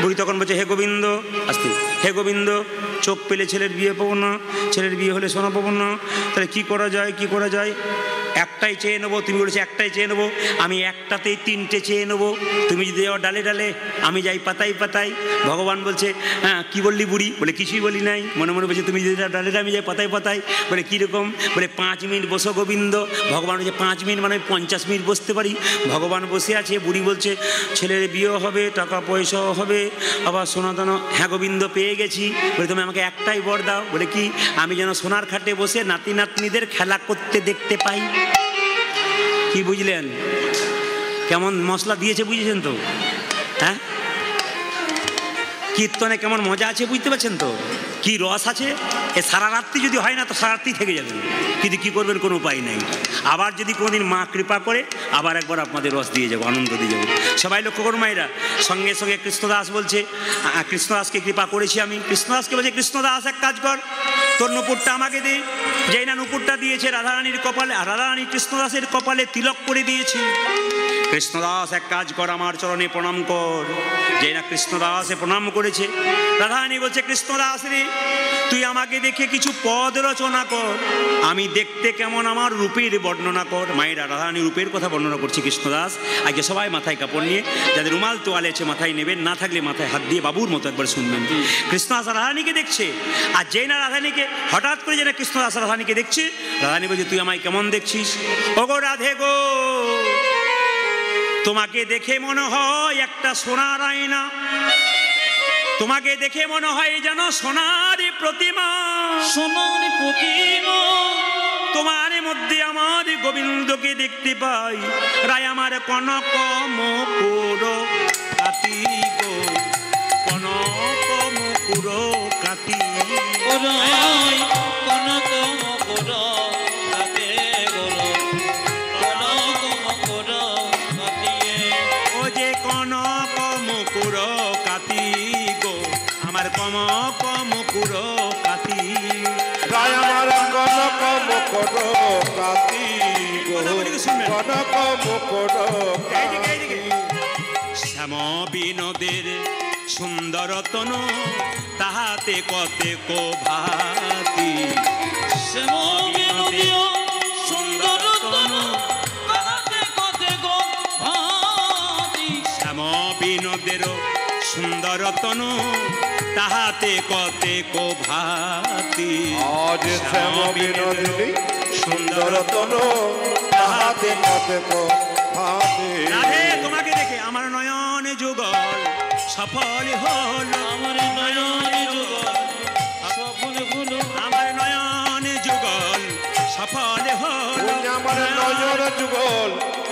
বুড়ি তখন বলছে হে গোবিন্দ, আসতে, হে গোবিন্দ, চোখ পেলে ছেলের বিয়ে পাবো না, ছেলের বিয়ে হলে সোনা পাবো না, তাহলে কী করা যায়, কী করা যায়, একটাই চেয়ে নেবো, তুমি বলেছো একটাই চেয়ে নেবো, আমি একটাতেই 3টে চেয়ে নেবো, তুমি যদি যাও ডালে ডালে, আমি যাই পাতাই পাতাই। ভগবান বলছে হ্যাঁ কী বললি বুড়ি, বলে কিছুই বলি নাই, মনে মনে বলছে তুমি যদি যাও ডালে ডালে, আমি যাই পাতাই পাতাই, বলে কীরকম, বলে 5 মিনিট বসো গোবিন্দ। ভগবান বলছে 5 মিনিট মানে 50 মিনিট বসতে পারি। ভগবান বসে আছে, বুড়ি বলছে ছেলের বিয়েও হবে, টাকা পয়সাও হবে, আবার সোনাদানা, হ্যাঁ গোবিন্দ পেয়ে গেছি, বলে তুমি আমাকে একটাই বর দাও, বলে কি, আমি যেন সোনার খাটে বসে নাতি নাতনিদের খেলা করতে দেখতে পাই। কি বুঝলেন, কেমন মশলা দিয়েছে বুঝেছেন তো, হ্যাঁ কীর্তনে কেমন মজা আছে বুঝতে পারছেন তো, কি রস আছে, এ সারা রাত্রি যদি হয় না তো সারা রাত্রি থেকে যাবেন, কিন্তু কী করবেন কোনো উপায় নেই, আবার যদি কোনোদিন মা কৃপা করে আবার একবার আপনাদের রস দিয়ে যাবো, আনন্দ দিয়ে যাবো। সবাই লক্ষ্য করুন মায়েরা, সঙ্গে সঙ্গে কৃষ্ণদাস বলছে, কৃষ্ণদাসকে কৃপা করেছি আমি, কৃষ্ণদাসকে বলছে কৃষ্ণদাস এক কাজ কর, তোর নুপুরটা আমাকে দে, যেই না নুপুরটা দিয়েছে রাধারানীর কপালে, রাধারানী কৃষ্ণদাসের কপালে তিলক করে দিয়েছে। কৃষ্ণদাস এক কাজ কর, আমার চরণে প্রণাম কর, যেই না কৃষ্ণদাসে প্রণাম করেছে, রাধারানী বলছে কৃষ্ণদাস রে, তুই আমাকে দেখে কিছু পদ রচনা কর, আমি দেখতে কেমন আমার রূপের বর্ণনা কর। মায়েরা রাধারানী রূপের কথা বর্ণনা করছে কৃষ্ণদাস। আজকে সবাই মাথায় কাপড় নিয়ে, যাদের রুমাল তোয়ালে আছে মাথায় নেবেন, না থাকলে মাথায় হাত দিয়ে বাবুর মতো একবার শুনবেন। কৃষ্ণদাস রাধারানীকে দেখছে, আর যেই না রাধারানীকে হঠাৎ করে যেন কৃষ্ণদাস রাধারানীকে দেখছে, রাধারানী বলছে তুই আমায় কেমন দেখছিস, ওগো রাধে গো, তোমাকে দেখে মনে হয় একটা সোনার আয়না, তোমাকে দেখে মনে হয় যেন সোনার প্রতিমা, সোনার প্রতিমা, তোমার মধ্যে আমার গোবিন্দকে দেখতে পাই, রায় আমার কনক মুকুর কাতি গো, কনক মুকুর কাতি, ওরাই কনক মকর কাতে গোলো, কনক মকর কাতিয়ে, ও যে কনক মুকুর কাতি গো, আমার কনক মুকুর কাতি, রায় আমার কনক মুকুর কাতি গো, কনক মুকুর কাতি। শ্যাম বিনোদের সুন্দর তনু, তাহাতে কতে কো ভাতি, শ্যাম বিনোদীয় সুন্দর তনু, তাহাতে কতে গো ভাতি, শ্যাম বিনোদের সুন্দর তনু, তাহাতে কতে কো ভাতি, আজ শ্যাম বিনোদিনী সুন্দর তনু, তাহাতে কতেক ভাতি। রাধে তোমাকে দেখে আমার নয়ন যুগল সফল হলো, আমার নয়নে যুগল সফল হলো, আমার নয়ন যুগল সফল হলো, ওই আমার নয়ন যুগল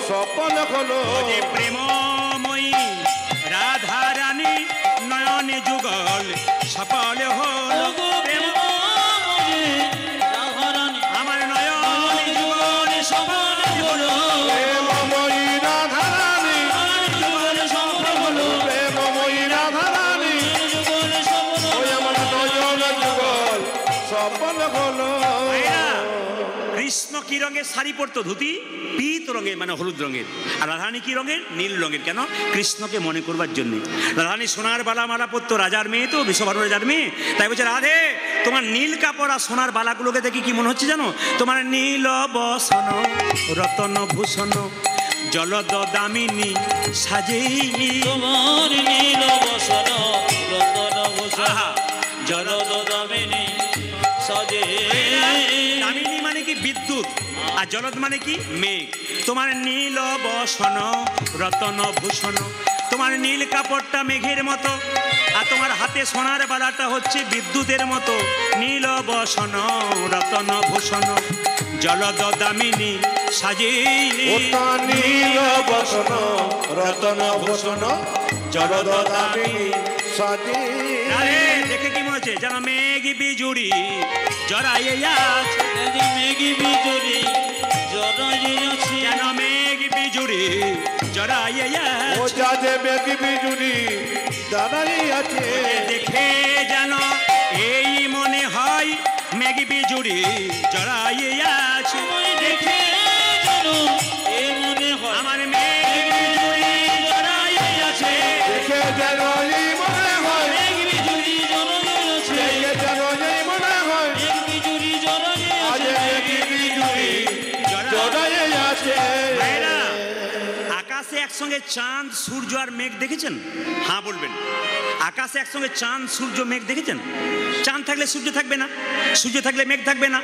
সফল হলো, ও যে প্রেমময়ী রাধারানী নয়নে যুগল সফল হলো, ওগো প্রেমময়ী রাধারানী, আমার নয়ন যুগল সফল হলো, প্রেমময়ী রাধারানী, যুগল সফল হলো, প্রেমময়ী রাধারানী, যুগল সফল হলো, ওই আমার নয়ন যুগল সফল হলো। ভাইরা, কৃষ্ণ কি রঙের শাড়ি পরতো, ধুতি পীত রঙের মানে হলুদ রঙের, আর রাধারানী কি রঙের, নীল রঙের, কেন, কৃষ্ণকে মনে করবার জন্য। রাধারানী সোনার বালা মালা পরতো, রাজার মেয়ে তো, বিশ্বভানু রাজার মেয়ে, তাই বলছে রাধে তোমার নীল কাপড় আর সোনার বালাগুলোকে দেখি কি মনে হচ্ছে জানো, তোমার নীল বসন রতন ভূষণ জলদ দামিনী সাজে, তোমার নীল বসন রতন ভূষণ আহা, জলদ দামিনী সাজে। দামিনী মানে কি বিদ্যুৎ, আর জলদ মানে কি মেঘ। তোমার নীল বসন রতন ভূষণ, তোমার নীল কাপড়টা মেঘের মতো, আর তোমার হাতে সোনার বালাটা হচ্ছে বিদ্যুতের মতো। নীল বসন রতন ভূষণ জলদ দামিনী সাজে। ওটা নীল বসন রতন ভূষণ জলদ দামিনী সাজে। আরে দেখে কি মনে হচ্ছে যেন মেঘ বিজুড়ি জড়াইয়ে আছে, মেঘ বিজুড়ি জড়াইয়ে আছে, যেন মেঘ বিজুড়ি জড়াইয়ে ও আছে। যাতে মেঘ বিজুড়ি দাঁড়াই আছে। দেখে যেন এই মনে হয় মেঘ বিজুড়ি জড়াইয়ে আছে। দেখে যেন এ মনে হয় আমার মেঘ বিজুড়ি জড়াইয়ে আছে। দেখে যেন এই মনে হয়, মেঘ বিজুড়ি জড়াইয়ে আছে, দেখে যেন এই মনে হয় মেঘ বিজুড়ি জড়াইয়ে আজ আছে। মেঘ বিজুড়ি জড়াই আছে। ভাইরা, আকাশে একসঙ্গে চাঁদ সূর্য আর মেঘ দেখেছেন? হ্যাঁ বলবেন। আকাশে একসঙ্গে চাঁদ সূর্য মেঘ দেখেছেন? চাঁদ থাকলে সূর্য থাকবে না, সূর্য থাকলে মেঘ থাকবে না,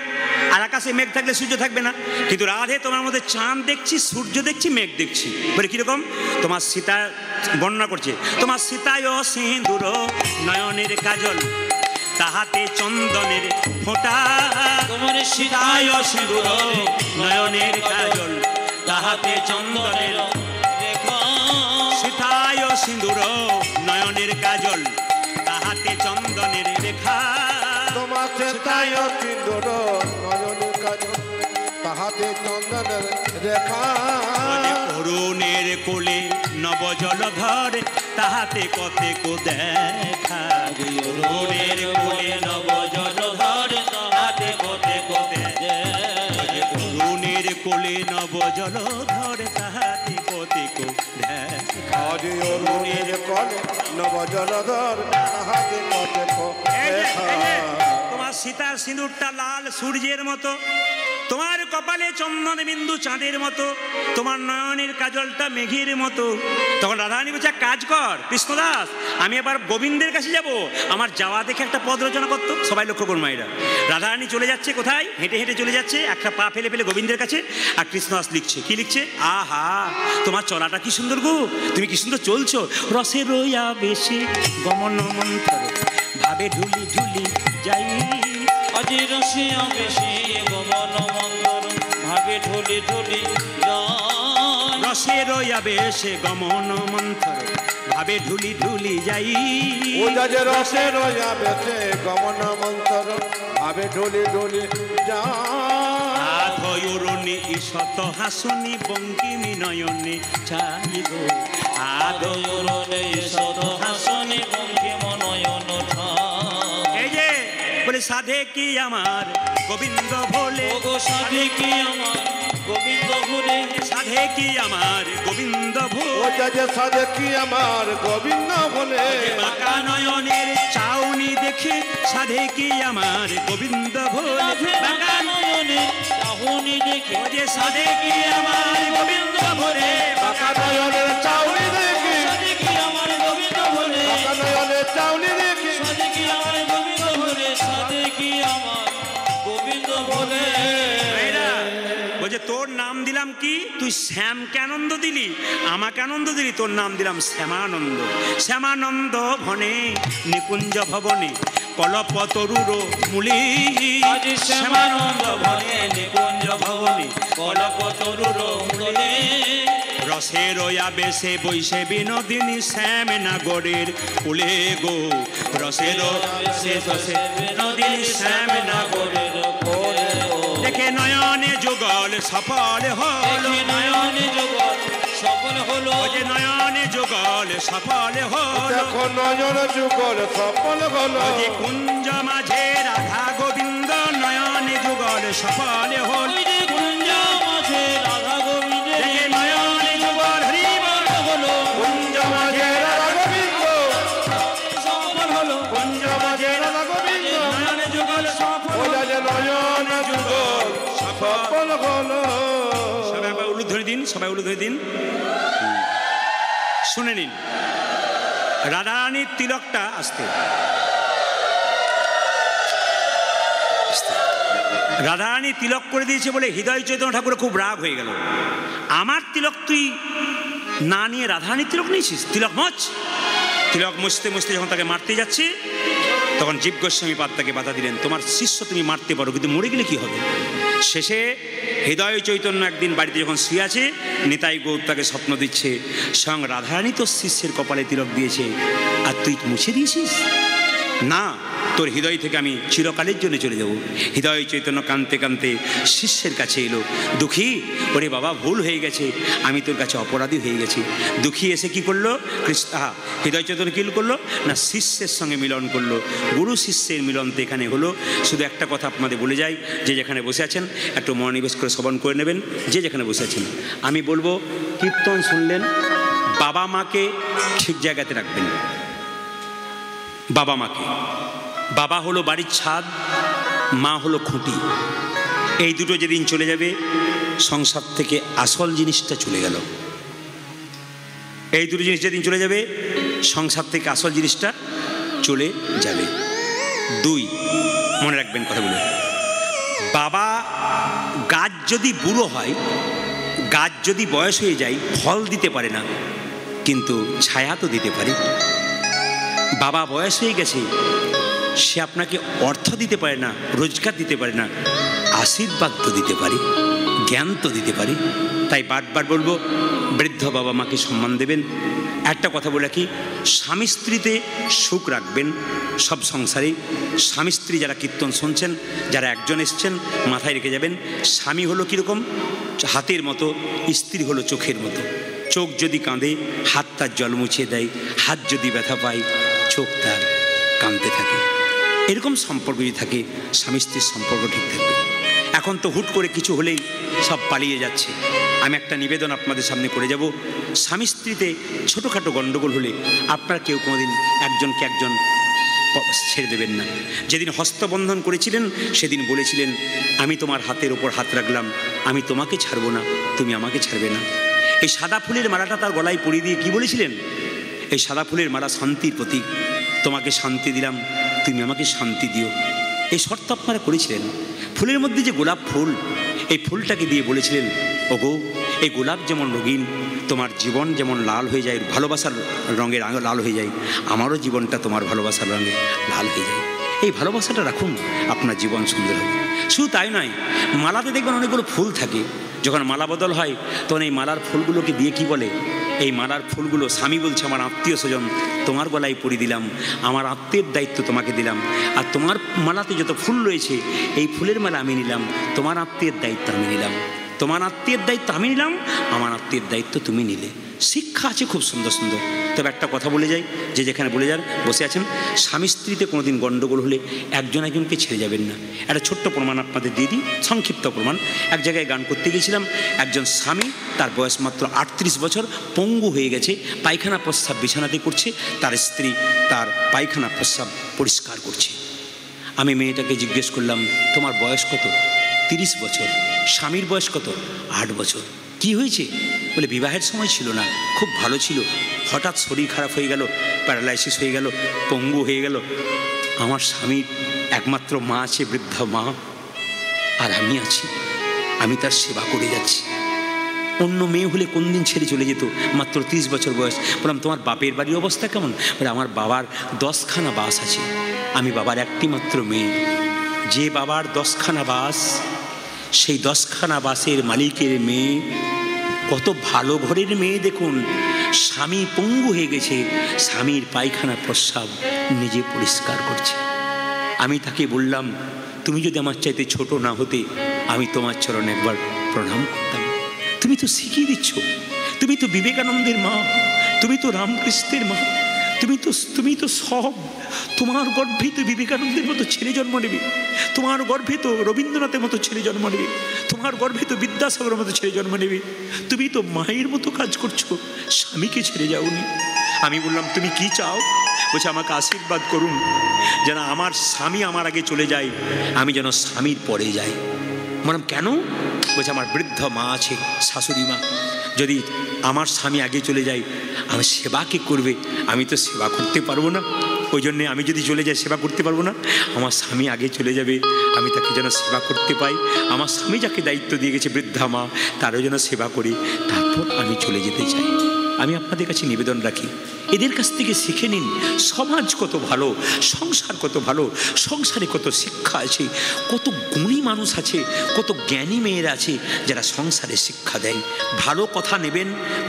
আর আকাশে মেঘ থাকলে সূর্য থাকবে না। কিন্তু রাধে তোমার মধ্যে চাঁদ দেখছি, সূর্য দেখছি, মেঘ দেখছি। বলে কিরকম? তোমার সীতা বর্ণনা করছে, তোমার সীতায় সিঁদুর নয়নের কাজল, তাহাতে চন্দনের ফোঁটা। তোমার সীতায় সীতায় সিঁদুর নয়নের কাজল, তাহাতে চন্দনের রেখা। সীতায় সিঁদুর নয়নের কাজল, তাহাতে চন্দনের রেখা। তোমার চেতায় সিন্দুর নয়নের কাজল, তাহাতে চন্দনের রেখা। অরুণের কোলে নবজলধর, তাহাতে কতেক দেখা। অরুণের কোলে নবজলধর, তাহাতে কতেক দেখা। অরুণের কোলে নবজলধর, তাহাতে কতেক দেখা। আজ অরুণের কলে নবজলধর, তাহাতে কতেক এই যে, দেখা। এই যে, তোমার সীতার সিঁদুরটা লাল সূর্যের মতো, তোমার কপালে চন্দন বিন্দু চাঁদের মতো, তোমার নয়নের কাজলটা মেঘের মতো। তখন রাধারানী বলছে, এক কাজ কর কৃষ্ণদাস, আমি এবার গোবিন্দের কাছে যাব, আমার যাওয়া দেখে একটা পদ রচনা করতো। সবাই লক্ষ্য করুন মায়েরা, রাধারানী চলে যাচ্ছে কোথায়? হেঁটে হেঁটে চলে যাচ্ছে, একটা পা ফেলে ফেলে গোবিন্দের কাছে, আর কৃষ্ণদাস লিখছে। কি লিখছে? আহা, তোমার চলাটা কি সুন্দর গো, তুমি কি সুন্দর চলছো। রসে রইয়া বেশি গমন মন্থর, ভাবে ঢুলি ঢুলি যাই। আজি রসিয়া বেশি গমন মন্দর, ভাবে ঢুলি ঢুলি যায়। রসে রইয়া বেশে গমন মন্থর, ভাবে ঢুলি ঢুলি যাই। ও যাজে রসে রয়া বেছে গমন মন্তর, ভাবে ঢলি ঢলি যা। আধয়রণে ঈশত হাসনি বঙ্কিমী নয়নে চাই গো। আদয়রণে শত হাসনে বঙ্কিম নয়ন ঠাই। এই যে বলে, সাধে কি আমার গোবিন্দ ভোলে, ওগো সাধে কি আমার গোবিন্দ ভুলে, সাধে কি আমার গোবিন্দ ও ভোলে। যাজে সাজে কি আমার গোবিন্দ বলে। বাঁকা নয়নের চাউনি দেখে, সাধে কি আমার গোবিন্দ ভোলে। বাঁকা নয়নে চাহুনি দেখে, ও যে সাধে কি আমার গোবিন্দ ভোলে। বাঁকা নয়নের চাউনি দেখি, সাধে কি আমার গোবিন্দ ভুলে, বাঁকা নয়নের চাউনি দেখি। সাধে কি আমার গোবিন্দ ভুলে, সাধে কি আমার গোবিন্দ ভুলে। ভাইরা, বলছে তোর নাম দিলাম কি, তুই শ্যামকে আনন্দ দিলি, আমাকে আনন্দ দিলি, তোর নাম দিলাম শ্যামানন্দ। শ্যামানন্দ ভনে নিকুঞ্জ ভবনে, কলপতরুর মূলি। আজি শ্যামানন্দ ভনে নিকুঞ্জ ভবনে, কল্পতরুর মূলে। রসে রয়া বেশে বৈশে বিনোদিনী, শ্যাম নাগরের কুলে গো। রসে রসে বসে বিনোদিনী, শ্যাম নাগরের কোলে গো। দেখে নয়নে যুগল সফল হল। দেখি নয়নে জগৎ সফল হলো, ও যে নয়নে যুগল সফল হল। দেখো নয়ন যুগল সফল হল। ও যে কুঞ্জ মাঝে রাধা গোবিন্দ, নয়নে যুগল সফল হল। ওই যে কুঞ্জ মাঝে রাধা গোবিন্দের দেখে নয়নে যুগল হরি বল হলো, কুঞ্জ মাঝে রাধা গোবিন্দ, সফল হলো। কুঞ্জ মাঝে রাধা গোবিন্দ। নয়নে যুগল সফল ও যাজে নয়ন যুগল সফল হল। সবাই একবার উলুধ্বনি দিন, সবাই উলুধ্বনি দিন। শুনে নিন রাধারানীর তিলকটা আসতে। রাধারানী তিলক করে দিয়েছে বলে হৃদয় চৈতন্য ঠাকুর খুব রাগ হয়ে গেল। আমার তিলক তুই না নিয়ে রাধারানীর তিলক নিয়েছিস, তিলক মচ। তিলক মুছতে মুছতে যখন তাকে মারতে যাচ্ছে, তখন জীব গোস্বামী পাদ তাকে বাধা দিলেন, তোমার শিষ্য তুমি মারতে পারো, কিন্তু মরে গেলে কি হবে। শেষে হৃদয় চৈতন্য একদিন বাড়িতে যখন শুয়ে আছে, নিতাই গৌর তাকে স্বপ্ন দিচ্ছে, স্বয়ং রাধারানী তোর শিষ্যের কপালে তিলক দিয়েছে, আর তুই মুছে দিয়েছিস। না, তোর হৃদয় থেকে আমি চিরকালের জন্য চলে যাব। হৃদয় চৈতন্য কাঁদতে কাঁদতে শিষ্যের কাছে এলো, দুঃখী, ওরে বাবা ভুল হয়ে গেছে, আমি তোর কাছে অপরাধী হয়ে গেছি। দুঃখী এসে কি করলো, হৃদয় চৈতন্য কী করলো না, শিষ্যের সঙ্গে মিলন করলো। গুরু শিষ্যের মিলন তো এখানে হলো। শুধু একটা কথা আপনাদের বলে যাই, যে যেখানে বসে আছেন একটু মনোনিবেশ করে শ্রবণ করে নেবেন, যে যেখানে বসে আছেন। আমি বলবো, কীর্তন শুনলেন, বাবা মাকে ঠিক জায়গাতে রাখবেন। বাবা মাকে, বাবা হলো বাড়ির ছাদ, মা হলো খুঁটি। এই দুটো যেদিন চলে যাবে, সংসার থেকে আসল জিনিসটা চলে গেল। এই দুটো জিনিস যেদিন চলে যাবে, সংসার থেকে আসল জিনিসটা চলে যাবে। 2, মনে রাখবেন কথাগুলো। বাবা, গাছ যদি বুড়ো হয়, গাছ যদি বয়স হয়ে যায়, ফল দিতে পারে না, কিন্তু ছায়া তো দিতে পারে। বাবা বয়স হয়ে গেছে, সে আপনাকে অর্থ দিতে পারে না, রোজগার দিতে পারে না, আশীর্বাদ তো দিতে পারে, জ্ঞান তো দিতে পারে। তাই বারবার বলবো, বৃদ্ধ বাবা মাকে সম্মান দেবেন। একটা কথা বলে কি, স্বামী স্ত্রীতে সুখ রাখবেন সব সংসারে। স্বামী স্ত্রী যারা কীর্তন শুনছেন, যারা একজন এসছেন, মাথায় রেখে যাবেন, স্বামী হলো কীরকম, হাতের মতো, স্ত্রী হলো চোখের মতো। চোখ যদি কাঁদে, হাত তার জল মুছিয়ে দেয়, হাত যদি ব্যথা পায়, চোখ তার কাঁদতে থাকে। এরকম সম্পর্ক যদি থাকে, স্বামী স্ত্রীর সম্পর্ক ঠিক থাকবে। এখন তো হুট করে কিছু হলেই সব পালিয়ে যাচ্ছে। আমি একটা নিবেদন আপনাদের সামনে করে যাব, স্বামী স্ত্রীতে ছোটোখাটো গণ্ডগোল হলে আপনারা কেউ কোনোদিন একজনকে একজন ছেড়ে দেবেন না। যেদিন হস্তবন্ধন করেছিলেন, সেদিন বলেছিলেন, আমি তোমার হাতের ওপর হাত রাখলাম, আমি তোমাকে ছাড়বো না, তুমি আমাকে ছাড়বে না। এই সাদা ফুলের মালাটা তার গলায় পরিয়ে দিয়ে কি বলেছিলেন, এই সাদা ফুলের মালা শান্তির প্রতীক, তোমাকে শান্তি দিলাম, তুমি আমাকে শান্তি দিও। এই শর্ত আপনারা করেছিলেন। ফুলের মধ্যে যে গোলাপ ফুল, এই ফুলটাকে দিয়ে বলেছিলেন, ওগো, এই গোলাপ যেমন রঙিন, তোমার জীবন যেমন লাল হয়ে যায়, ভালোবাসার রঙে লাল হয়ে যায়, আমারও জীবনটা তোমার ভালোবাসার রঙে লাল হয়ে যায়। এই ভালোবাসাটা রাখুন, আপনার জীবন সুন্দর হবে। শুধু তাই নয়, মালাতে দেখবেন অনেকগুলো ফুল থাকে। যখন মালা বদল হয়, তখন এই মালার ফুলগুলোকে দিয়ে কি বলে, এই মালার ফুলগুলো স্বামী বলছে, আমার আত্মীয় স্বজন তোমার গলায় পরিয়ে দিলাম, আমার আত্মীয়ের দায়িত্ব তোমাকে দিলাম, আর তোমার মালাতে যত ফুল রয়েছে, এই ফুলের মালা আমি নিলাম, তোমার আত্মীয়ের দায়িত্ব আমি নিলাম, তোমার আত্মীয়ের দায়িত্ব আমি নিলাম, আমার আত্মীয়ের দায়িত্ব তুমি নিলে। শিক্ষা আছে খুব সুন্দর সুন্দর। তবে একটা কথা বলে যাই, যে যেখানে বলে যান বসে আছেন, স্বামী স্ত্রীতে কোনোদিন গণ্ডগোল হলে একজন একজনকে ছেড়ে যাবেন না। একটা ছোট্ট প্রমাণ আপনাদের দিয়ে দিই, সংক্ষিপ্ত প্রমাণ। এক জায়গায় গান করতে গিয়েছিলাম, একজন স্বামী, তার বয়স মাত্র 38 বছর, পঙ্গু হয়ে গেছে, পায়খানা প্রস্রাব বিছানাতে করছে, তার স্ত্রী তার পায়খানা প্রস্রাব পরিষ্কার করছে। আমি মেয়েটাকে জিজ্ঞেস করলাম, তোমার বয়স কত? 30 বছর। স্বামীর বয়স কত? 8 বছর। কি হয়েছে? বলে, বিবাহের সময় ছিল না, খুব ভালো ছিল, হঠাৎ শরীর খারাপ হয়ে গেল, প্যারালাইসিস হয়ে গেল, পঙ্গু হয়ে গেল। আমার স্বামীর একমাত্র মা আছে, বৃদ্ধা মা, আর আমি আছি, আমি তার সেবা করে যাচ্ছি। অন্য মেয়ে হলে কোন দিন ছেড়ে চলে যেত, মাত্র 30 বছর বয়স। বললাম, তোমার বাপের বাড়ির অবস্থা কেমন? বলে, আমার বাবার 10খানা বাস আছে, আমি বাবার একটি মাত্র মেয়ে। যে বাবার 10খানা বাস, সেই 10খানা বাসের মালিকের মেয়ে, কত ভালো ঘরের মেয়ে দেখুন। স্বামী পঙ্গু হয়ে গেছে, স্বামীর পায়খানা প্রস্রাব নিজে পরিষ্কার করছে। আমি তাকে বললাম, তুমি যদি আমার চাইতে ছোট না হতে, আমি তোমার চরণে একবার প্রণাম করতাম। তুমি তো শিখিয়ে দিচ্ছ, তুমি তো বিবেকানন্দের মা, তুমি তো রামকৃষ্ণের মা, তুমি তো সব। তোমার গর্ভে তো বিবেকানন্দের মতো ছেলে জন্ম নেবে, তোমার গর্ভে তো রবীন্দ্রনাথের মতো ছেলে জন্ম নেবে, তোমার গর্ভে তো বিদ্যাসাগরের মতো ছেলে জন্ম নেবে। তুমি তো মায়ের মতো কাজ করছো, স্বামীকে ছেড়ে যাওনি। আমি বললাম, তুমি কি চাও? বলছে, আমাকে আশীর্বাদ করুন, যেন আমার স্বামী আমার আগে চলে যায়, আমি যেন স্বামীর পরে যাই। বললাম, কেন? বলছে, আমার বৃদ্ধ মা আছে, শাশুড়ি মা, যদি আমার স্বামী আগে চলে যায়, আমার সেবা কে করবে? আমি তো সেবা করতে পারবো না। ওই জন্যে আমি যদি চলে যাই সেবা করতে পারবো না, আমার স্বামী আগে চলে যাবে, আমি তাকে যেন সেবা করতে পাই। আমার স্বামী যাকে দায়িত্ব দিয়ে গেছে বৃদ্ধা মা, তারও যেন সেবা করি, তারপর আমি চলে যেতে চাই। আমি আপনাদের কাছে নিবেদন রাখি, এদের কাছ থেকে শিখে নিন সমাজ কত ভালো, সংসার কত ভালো, সংসারে কত শিক্ষা আছে, কত গুণী মানুষ আছে, কত জ্ঞানী মেয়েরা আছে যারা সংসারে শিক্ষা দেয়। ভালো কথা নেবেন,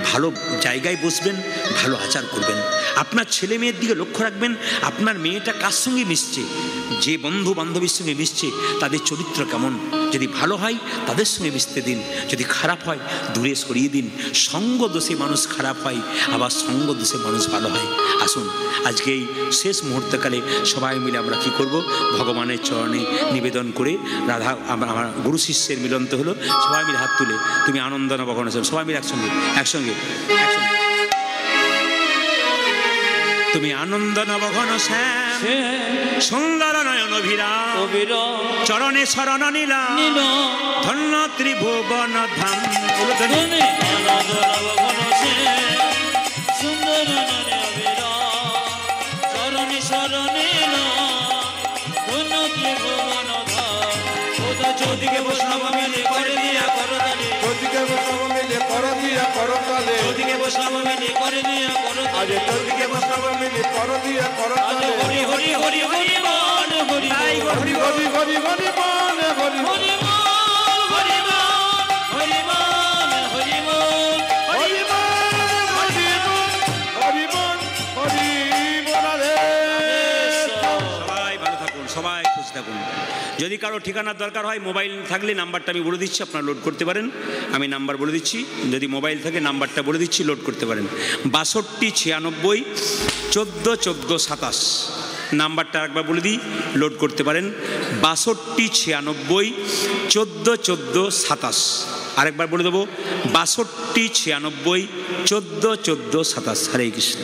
ভালো জায়গায় বসবেন, ভালো আচার করবেন। আপনার ছেলে মেয়ের দিকে লক্ষ্য রাখবেন, আপনার মেয়েটা কার সঙ্গে মিশছে, যে বন্ধু বান্ধবীর সঙ্গে মিশছে তাদের চরিত্র কেমন। যদি ভালো হয় তাদের সঙ্গে মিশতে দিন, যদি খারাপ হয় দূরে সরিয়ে দিন। সঙ্গ দোষে মানুষ খারাপ হয়, আবার সঙ্গ দোষে মানুষ ভালো হয়। আসুন আজকে এই শেষ মুহূর্তকালে সবাই মিলে আমরা কি করব, ভগবানের চরণে নিবেদন করে রাধা আমার গুরু শিষ্যের মিলন তো হলো, সবাই মিলে হাত তুলে তুমি আনন্দ না ভগবান, সবাই মিলে একসঙ্গে একসঙ্গে একসঙ্গে তুমি আনন্দ নবঘন শ্যাম সুন্দর নয়ন অভিরাম চরণে শরণ নিলাম ধন্য ত্রিভুবন ধাম। সুন্দর চরণে শরণে ধন্য ত্রিভুবন ধাম। চৌদিকে বৈষ্ণব মিলে করে দিয়া করতালে, চৌদিকে বৈষ্ণব মিলে কর দিয়া করতালে, চৌদিকে বৈষ্ণব মিলে করে দিয়া করতালে, আজ চৌদিকে বৈষ্ণব মিলে কর দিয়া করতালে। হরি হরি হরি হরি বল হরি হরি হরি হরি হরি বল হরি হরি বল হরি বল হরি বল হরি বল হরি বল হরি বল হরি বল হরি বল রে। সবাই ভালো থাকুন, সবাই খুশি থাকুন। যদি কারো ঠিকানার দরকার হয় মোবাইল থাকলে নাম্বারটা আমি বলে দিচ্ছি, আপনারা লোড করতে পারেন। আমি নাম্বার বলে দিচ্ছি, যদি মোবাইল থাকে নাম্বারটা বলে দিচ্ছি, লোড করতে পারেন। 62 96 14 14 27 নাম্বারটা একবার বলে দিই, লোড করতে পারেন। 62 96 14 14 27 আরেকবার বলে দেবো, 62 96 14 14 27। হরে কৃষ্ণ।